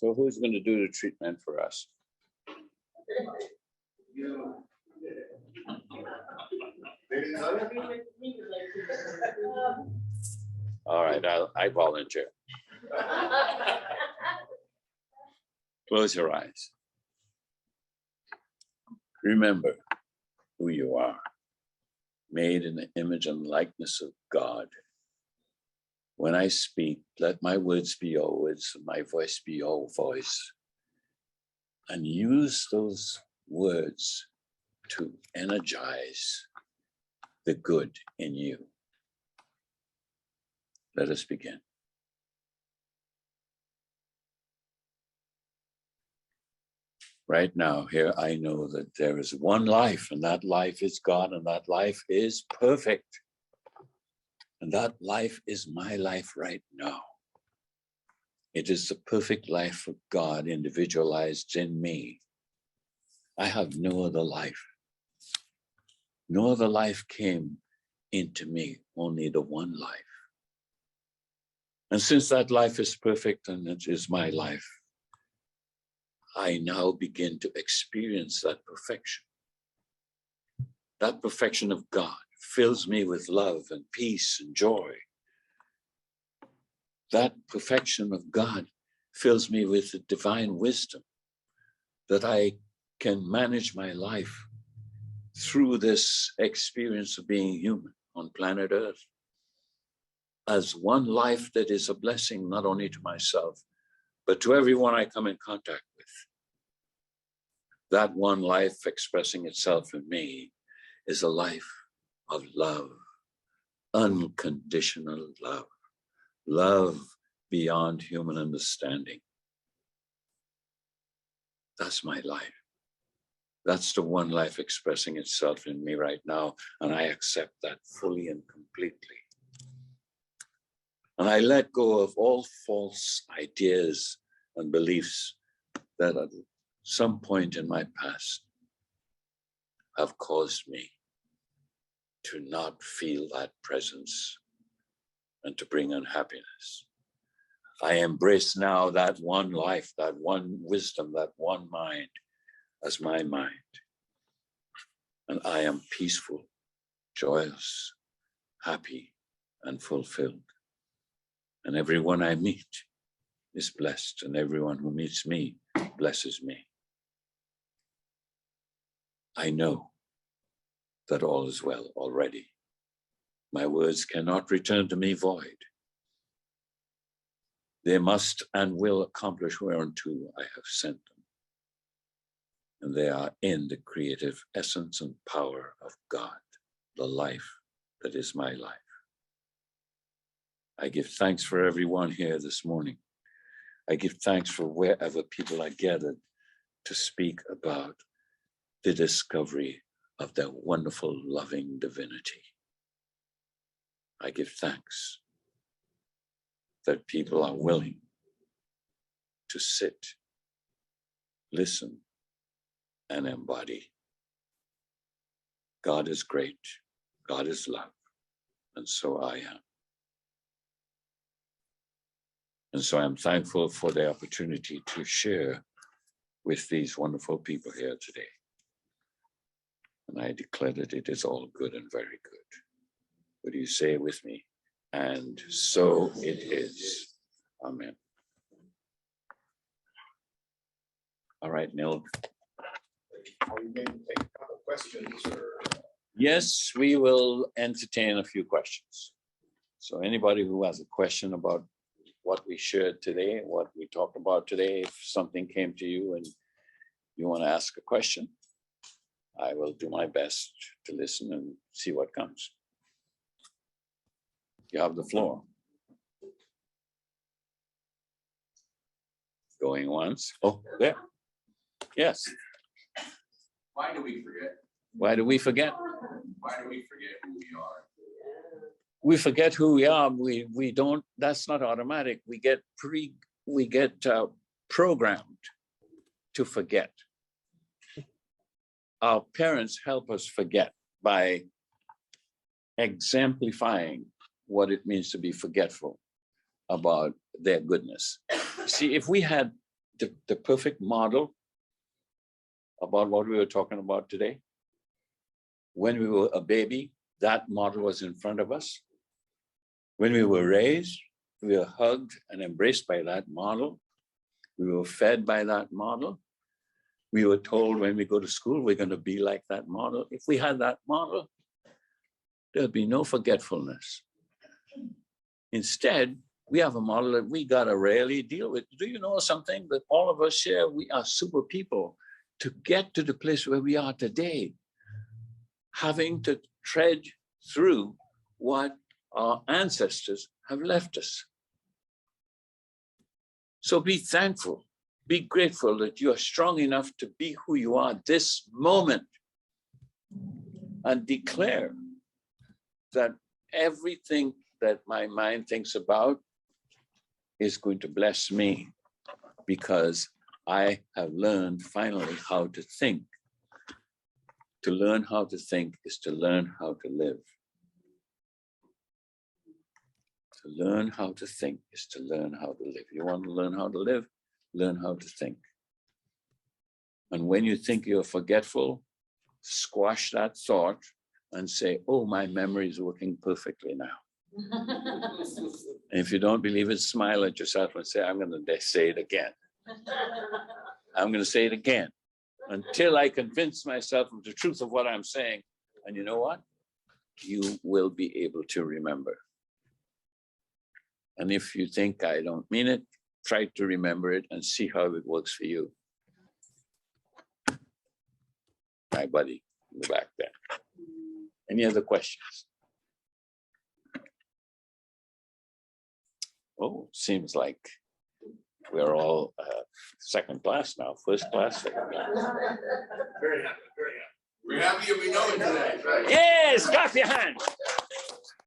So who's going to do the treatment for us? All right, I volunteer. Close your eyes. Remember who you are, made in the image and likeness of God. When I speak, let my words be your words, and my voice be your voice. And use those words to energize the good in you. Let us begin. Right now, here I know that there is one life, and that life is God, and that life is perfect. And that life is my life right now. It is the perfect life of God individualized in me. I have no other life. No other life came into me, only the one life. And since that life is perfect and it is my life, I now begin to experience that perfection. That perfection of God fills me with love and peace and joy. That perfection of God fills me with the divine wisdom that I can manage my life through this experience of being human on planet Earth as one life that is a blessing not only to myself, but to everyone I come in contact with. That one life expressing itself in me is a life of love, unconditional love, love beyond human understanding. That's my life. That's the one life expressing itself in me right now, and I accept that fully and completely. And I let go of all false ideas and beliefs that at some point in my past have caused me to not feel that presence and to bring unhappiness. I embrace now that one life, that one wisdom, that one mind as my mind. And I am peaceful, joyous, happy, and fulfilled. And everyone I meet is blessed, and everyone who meets me blesses me. I know that all is well already. My words cannot return to me void. They must and will accomplish whereunto I have sent them. And they are in the creative essence and power of God, the life that is my life. I give thanks for everyone here this morning. I give thanks for wherever people are gathered to speak about the discovery of their wonderful, loving divinity. I give thanks that people are willing to sit, listen, and embody. God is great, God is love, and so I am. And so I'm thankful for the opportunity to share with these wonderful people here today. And I declare that it is all good and very good. Would you say with me? And so it is. Amen. All right, Neil. Are we going to take a couple of questions? Yes, we will entertain a few questions. So anybody who has a question about what we shared today, what we talked about today, if something came to you and you want to ask a question, I will do my best to listen and see what comes. You have the floor. Going once. Oh, there. Yes. Why do we forget? Why do we forget? Why do we forget who we are? We forget who we are. We don't. That's not automatic. We get programmed to forget. Our parents help us forget by exemplifying what it means to be forgetful about their goodness. See, if we had the perfect model about what we were talking about today. When we were a baby, that model was in front of us. When we were raised, we were hugged and embraced by that model. We were fed by that model. We were told when we go to school, we're going to be like that model. If we had that model, there'd be no forgetfulness. Instead, we have a model that we got to rarely deal with. Do you know something that all of us share? We are super people to get to the place where we are today, having to tread through what our ancestors have left us. So be thankful, be grateful that you are strong enough to be who you are this moment, and declare that everything that my mind thinks about is going to bless me, because I have learned finally how to think. To learn how to think is to learn how to live. To learn how to think is to learn how to live. You want to learn how to live? Learn how to think. And when you think you're forgetful, squash that thought and say, oh, my memory is working perfectly now. And if you don't believe it, smile at yourself and say, I'm going to say it again. I'm going to say it again until I convince myself of the truth of what I'm saying. And you know what? You will be able to remember. And if you think I don't mean it, try to remember it and see how it works for you. My buddy, go back there. Any other questions? Oh, seems like we're all second class now, first class, second class. Very happy, very happy. We're happy if we know it today, right? Yes, clap your hands.